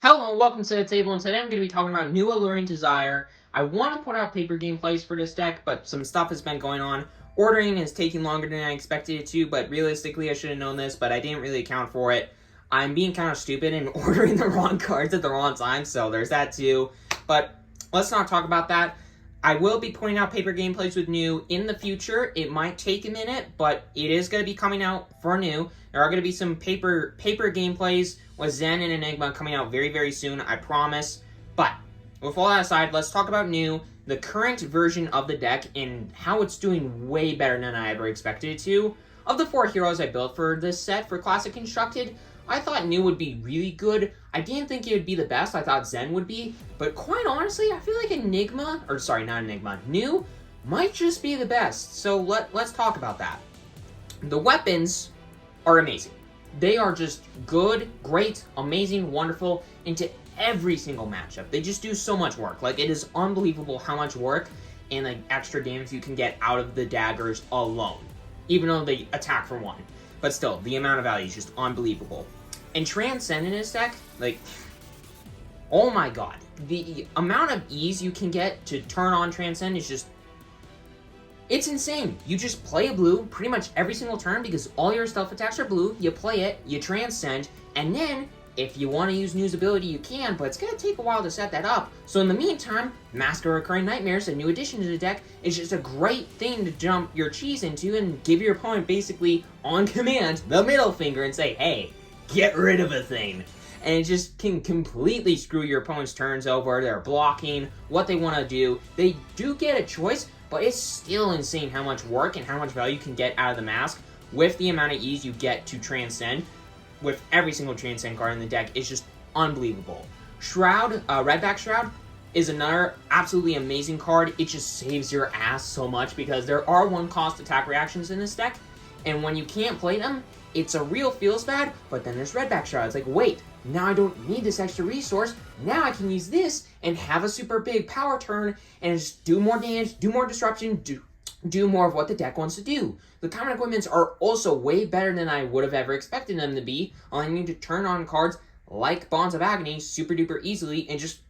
Hello and welcome to the table, and today I'm going to be talking about New Alluring Desire. I want to put out paper gameplays for this deck, but some stuff has been going on. Ordering is taking longer than I expected it to, but realistically I should have known this, but I didn't really account for it. I'm being kind of stupid and ordering the wrong cards at the wrong time, so there's that too. But let's not talk about that. I will be putting out paper gameplays with New in the future. It might take a minute, but it is going to be coming out for New. There are going to be some paper gameplays with Zen and Enigma coming out very, very soon, I promise. But with all that aside, let's talk about New, the current version of the deck, and how it's doing way better than I ever expected it to. Of the 4 heroes I built for this set for Classic Constructed, I thought New would be really good. I didn't think it would be the best. I thought Zen would be. But quite honestly, I feel like New might just be the best. So let's talk about that. The weapons are amazing. They are just good, great, amazing, wonderful into every single matchup. They just do so much work. Like, it is unbelievable how much work and like extra damage you can get out of the daggers alone. Even though they attack for 1. But still, the amount of value is just unbelievable. And Transcend in this deck, like, oh my god. The amount of ease you can get to turn on Transcend is just, it's insane. You just play a blue pretty much every single turn because all your stealth attacks are blue. You play it, you Transcend, and then if you want to use New's ability, you can, but it's going to take a while to set that up. So in the meantime, Mask of Recurring Nightmares, a new addition to the deck, is just a great thing to jump your cheese into and give your opponent basically, on command, the middle finger and say, hey, get rid of a thing. And it just can completely screw your opponent's turns over. They're blocking, what they want to do. They do get a choice, but it's still insane how much work and how much value you can get out of the Mask with the amount of ease you get to Transcend. With every single Transcend card in the deck, it's just unbelievable. Shroud, Redback Shroud, is another absolutely amazing card. It just saves your ass so much because there are 1-cost attack reactions in this deck, and when you can't play them, it's a real feels bad, but then there's Redback Shroud. It's like, wait, now I don't need this extra resource. Now I can use this and have a super big power turn and just do more damage, do more disruption, do more of what the deck wants to do. The common equipments are also way better than I would have ever expected them to be. I need to turn on cards like Bonds of Agony super duper easily and just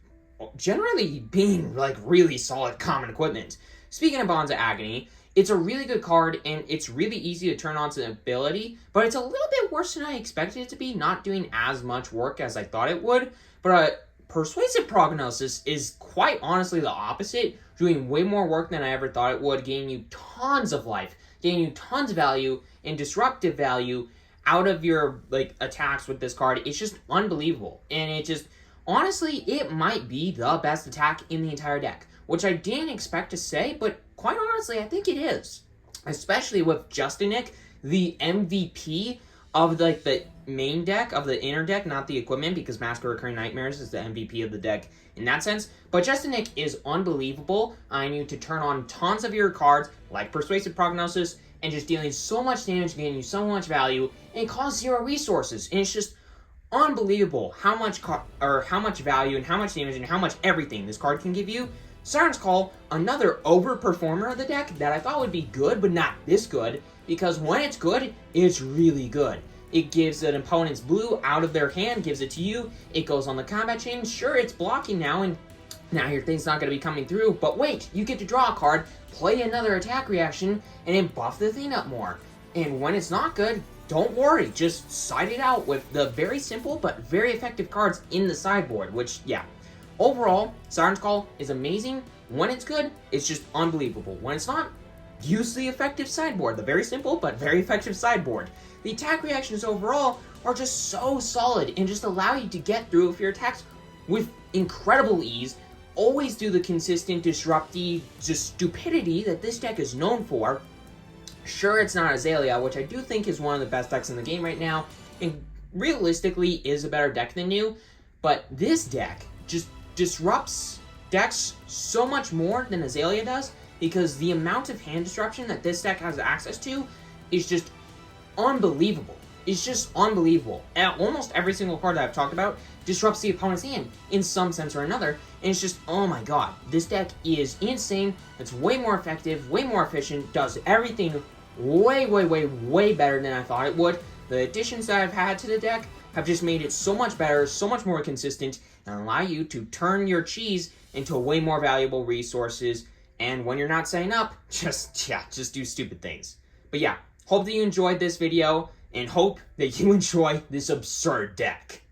generally being like really solid common equipment. Speaking of Bonds of Agony, it's a really good card and it's really easy to turn on to an ability, but it's a little bit worse than I expected it to be, not doing as much work as I thought it would. But Persuasive Prognosis is quite honestly the opposite, doing way more work than I ever thought it would, getting you tons of life, getting you tons of value and disruptive value out of your like attacks with this card. It's just unbelievable. And it just, honestly, it might be the best attack in the entire deck, which I didn't expect to say, but quite honestly, I think it is. Especially with Justinic, the MVP of like the main deck, of the inner deck, not the equipment, because Mask of Recurring Nightmares is the MVP of the deck in that sense. But Justinic is unbelievable. I need to turn on tons of your cards, like Persuasive Prognosis, and just dealing so much damage, getting you so much value, and it costs 0 resources. And it's just unbelievable how much value and how much damage and how much everything this card can give you. Siren's Call, another overperformer of the deck that I thought would be good, but not this good, because when it's good, it's really good. It gives an opponent's blue out of their hand, gives it to you, it goes on the combat chain. Sure, it's blocking now, and now your thing's not going to be coming through, but wait, you get to draw a card, play another attack reaction, and then buff the thing up more. And when it's not good, don't worry, just side it out with the very simple but very effective cards in the sideboard, which, yeah. Overall, Siren's Call is amazing. When it's good, it's just unbelievable. When it's not, use the effective sideboard. The very simple but very effective sideboard. The attack reactions overall are just so solid and just allow you to get through with your attacks with incredible ease. Always do the consistent, disruptive, just stupidity that this deck is known for. Sure, it's not Azalea, which I do think is one of the best decks in the game right now, and realistically is a better deck than New, but this deck just disrupts decks so much more than Azalea does, because the amount of hand disruption that this deck has access to is just unbelievable. It's just unbelievable. And almost every single card that I've talked about disrupts the opponent's hand in some sense or another, and it's just, oh my god, this deck is insane. It's way more effective, way more efficient, does everything way, way, way, way better than I thought it would. The additions that I've had to the deck have just made it so much better, so much more consistent, and allow you to turn your cheese into way more valuable resources. And when you're not setting up, just do stupid things. But yeah, hope that you enjoyed this video, and hope that you enjoy this absurd deck.